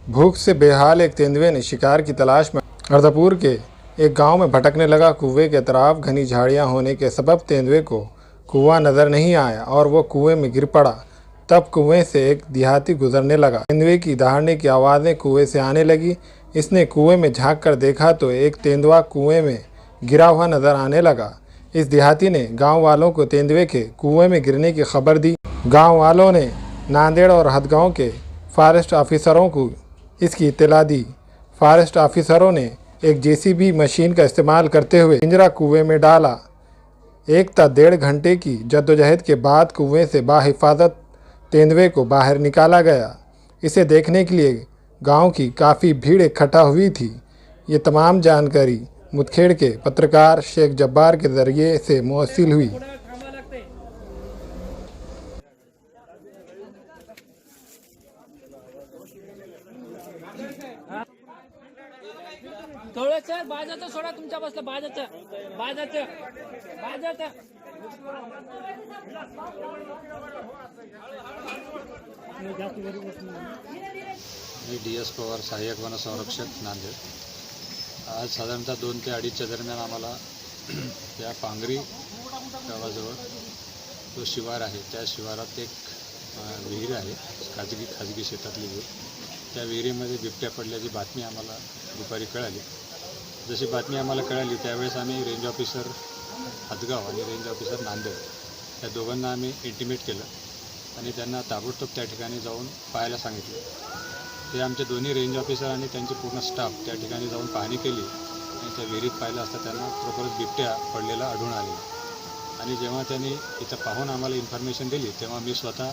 भूख से बेहाल एक तेंदुए ने शिकार की तलाश में अर्धापुर के एक गांव में भटकने लगा। कुएं के अतराफ घनी झाड़ियां होने के सबब तेंदुए को कुआं नजर नहीं आया और वो कुएं में गिर पड़ा। तब कुएं से एक देहाती गुजरने लगा। तेंदुए की दहाड़ने की आवाज़ें कुएं से आने लगी। इसने कुएं में झांक कर देखा तो एक तेंदुआ कुएं में गिरा हुआ नजर आने लगा। इस देहाती ने गाँव वालों को तेंदुए के कुएं में गिरने की खबर दी। गाँव वालों ने नांदेड़ और हदगांव के फॉरेस्ट ऑफिसरों को इसकी इत्तला दी। फॉरेस्ट ऑफिसरों ने एक जेसीबी मशीन का इस्तेमाल करते हुए पिंजरा कुएं में डाला। 1 से 1.5 घंटे की जद्दोजहद के बाद कुएं से बाहिफाजत तेंदुए को बाहर निकाला गया। इसे देखने के लिए गांव की काफ़ी भीड़ इकट्ठा हुई थी। ये तमाम जानकारी मुदखेड़ के पत्रकार शेख जब्बार के ज़रिए से मौसूल हुई। थोडं बाजाचं सोडा तुमच्या बसलं बाजाचं बाजाचं बाजाचं मी DS पवार सहाय्यक वन संरक्षक नांदेड। आज साधारणतः 2 ते 2:30च्या दरम्यान आम्हाला त्या पांगरी गावाजवळ तो शिवार आहे, त्या शिवारात एक विहीर आहे, खाजगी शेतातली विहीर। त्या विहिरीमध्ये बिबट्या पडल्याची बातमी आम्हाला दुपारी कळाली। जशी बातमी आम्हाला कळाली त्यावेळेस आम्ही रेंज ऑफिसर हदगाव आणि रेंज ऑफिसर नांदेड या दोघांना आम्ही इंटिमेट केलं आणि त्यांना ताबडतोब त्या ठिकाणी जाऊन पाहायला सांगितलं। ते आमचे दोन्ही रेंज ऑफिसर आणि त्यांचे पूर्ण स्टाफ त्या ठिकाणी जाऊन पाहणी केली आणि त्या विहिरीत पाहिलं असता त्यांना खरोखरच बिबट्या पडलेला आढळून आलेला। आणि जेव्हा त्यांनी इथं पाहून आम्हाला इन्फॉर्मेशन दिली तेव्हा मी स्वतः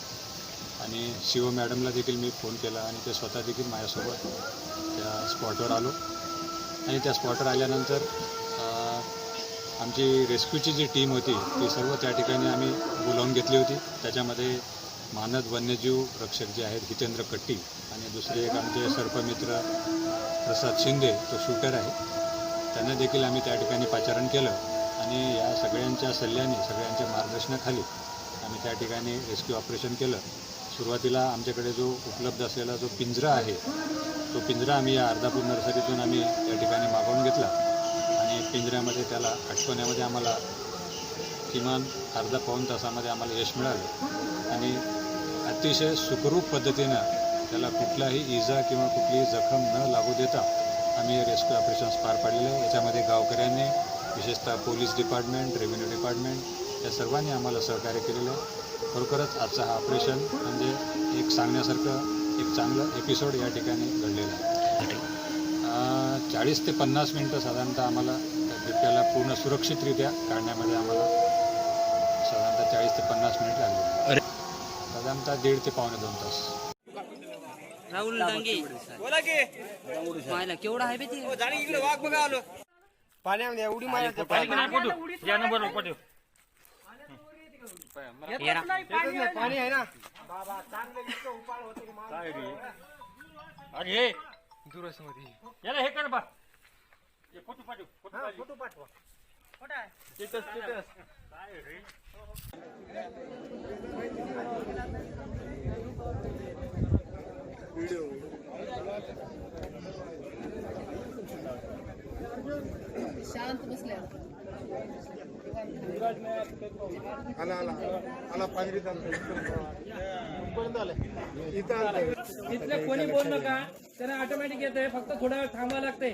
आणि शिव मॅडमला देखील मी फोन केला आणि ते स्वतः देखील माझ्यासोबत त्या स्पॉटवर आलो। आणि त्या स्पॉटवर आल्यानंतर आमची रेस्क्यूची जी टीम होती ती सर्व त्या ठिकाणी आम्ही बोलावून घेतली होती। त्याच्यामध्ये मानद वन्यजीव रक्षक जे आहेत हितेंद्र कट्टी आणि दुसरे एक आमचे सर्पमित्र प्रसाद शिंदे तो शूटर आहे, त्यांना देखील आम्ही त्या ठिकाणी पाचारण केलं। आणि या सगळ्यांच्या सल्ल्याने सगळ्यांच्या मार्गदर्शनाखाली आम्ही त्या ठिकाणी रेस्क्यू ऑपरेशन केलं। सुरुवातीला आमच्याकडे जो उपलब्ध असलेला जो पिंजरा आहे तो पिंजरा आम्ही या अर्धापूर नर्सरीतून आम्ही त्या ठिकाणी मागवून घेतला आणि पिंजऱ्यामध्ये त्याला अटकवण्यामध्ये आम्हाला किमान अर्धा पाऊण तासामध्ये आम्हाला यश मिळालं आणि अतिशय सुखरूप पद्धतीनं त्याला कुठलाही इजा किंवा कुठलीही जखम न लागू देता आम्ही रेस्क्यू ऑपरेशन्स पार पाडलेले आहे। याच्यामध्ये गावकऱ्यांनी विशेषतः पोलीस डिपार्टमेंट, रेव्हेन्यू डिपार्टमेंट या सर्वांनी आम्हाला सहकार्य केलेलं आहे। खरोखरच आजचा हा ऑपरेशन म्हणजे एक सांगण्यासारखं एक चांगलं एपिसोड या ठिकाणी घडलेलं आहे। 40 ते 50 मिनटं साधारणतः आम्हाला त्या बिबट्याला पूर्ण सुरक्षितरित्या काढण्यामध्ये आम्हाला साधारणतः 40 ते 50 मिनिट लागले। साधारणतः 1.5 ते पावणे 2 तास। राहुल डांगे बोला की मायला केवढा आहे बे ते जाणी इकडे वाघ बघा आलो पाण्यामध्ये उडी मारायचं पाणी या नंबर पटव पाणी आहे ना बाबा चांगले इतकं उपाळ होते काय रे अरे दुरसमध्ये याला हे कर बा हे फोटो पाठव फोटो पाठवा फोटो आहे स्टेटस काय रे व्हिडिओ शांत बसले आला पांगरी इथलं कोणी बोल नका, त्यांना ऑटोमॅटिक येतंय, फक्त थोडा वेळ थांबावं लागतंय।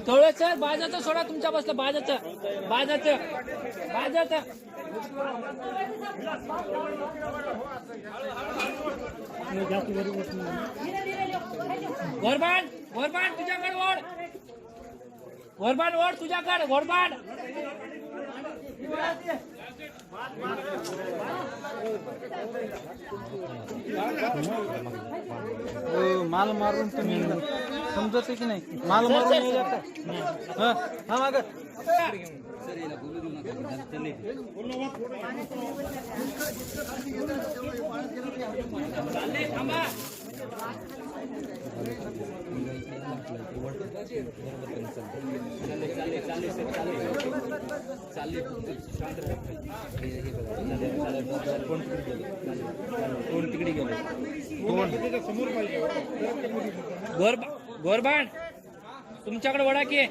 थोडं बाजाचं सोडा तुमच्या बसलं बाजाचं बाजाचं बाजाचं घोरबाड घोरबाड तुझ्याकडे ओढ घोरबाड ओढ तुझ्याकडे घोरबाड माल मारून तुम्ही समजत की नाही माल मारून हा माग थांबा गोरबाण तुमच्याकडे वडा की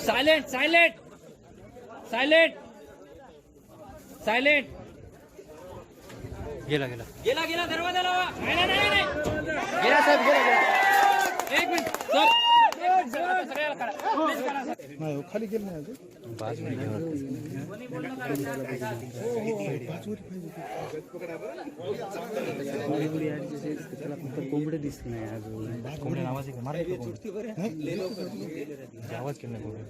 सायलेंट सायलेंट सायलेंट सायलेंट गेला गेला गेला गेला दरवाजा लावा नाही नाही नाही नाही गेला साहेब गेला गेला एक मिनिट सर सगळ्याला काढा प्लीज काढा नाही खाली गेलं नाही अजून कोंबडे दिसत नाही अजून कोंबड्या आवाज आहे का मारा आवाज केला नाही कोंबड्या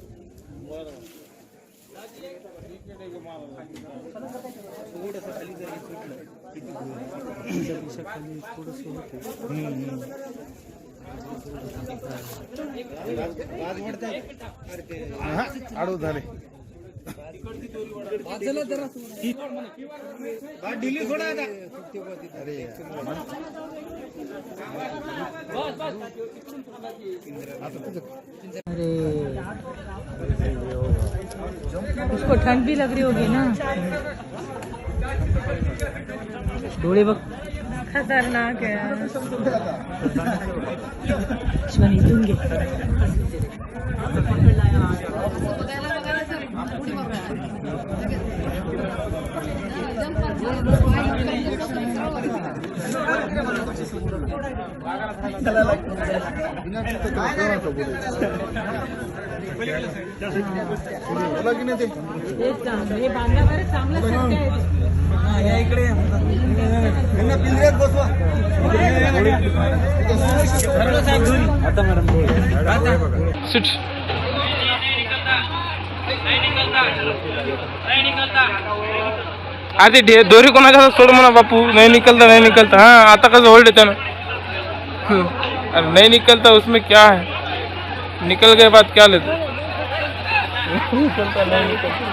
आडू झाले ढिली थोडा आता उसको ठंड भी लग रही होगी ना डोळे बघ खतरनाक है शिवानी इथून घे हे बांधा बरं चांगलं इकडे आता मॅडम आधी दोरी कोणाच्या सोड म्हणा बापू नहीं निकलता हाँ आता कसं होल्ड देता ना अरे नहीं निकलता उसमें क्या है निकल गए बाद क्या लेते निकलता नहीं निकलता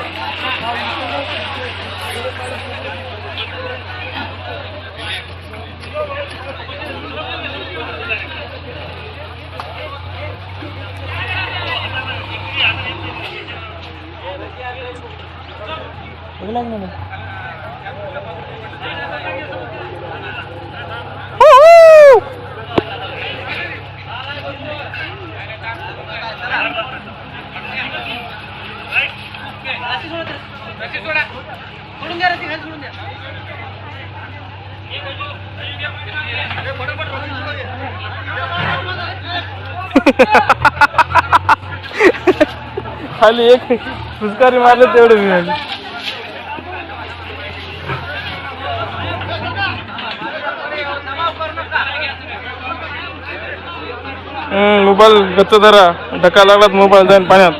खाली एक फुसकारी मारले तेवढे मिळाले मोबाईल गच्च धरा ढका लागलात मोबाईल जाईन पाण्यात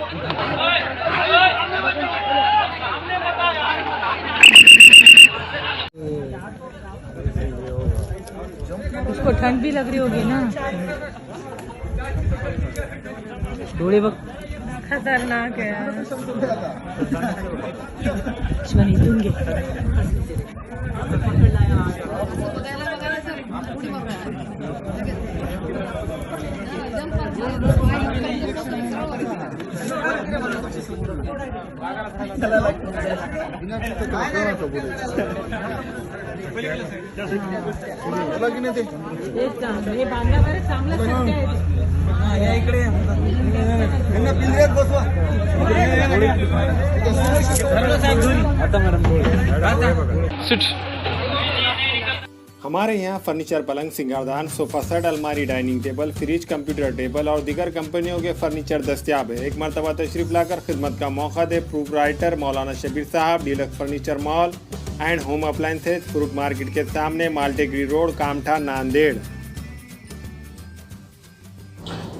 उसको ठंड भी लग रही होगी ना डोळे बघ खतरनाक है शिवानी इथून घे हे बांधा बरं चांगलं इकडे आता मॅडम हमारे यहाँ फर्नीचर पलंग सिंगारदान सोफा सेट अलमारी dining table fridge computer table और दीगर कंपनियों के फर्नीचर दस्तियाब है। एक मरतबा तशरीफ लाकर खिदमत का मौका दे। प्रोपराइटर मौलाना शबीर साहब, deluxe furniture mall and home appliances, fruit market के सामने, माल्टेगिरी रोड, कामठा, नांदेड़।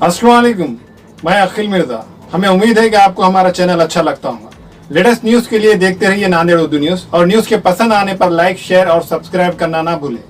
अस्सलाम वालेकुम, मैं अखिल मिर्जा। हमें उम्मीद है कि आपको हमारा चैनल अच्छा लगता होगा। लेटेस्ट न्यूज के लिए देखते रहिए नांदेड़ उर्दू न्यूज और न्यूज के पसंद आने पर लाइक, शेयर और सब्सक्राइब करना ना भूलें।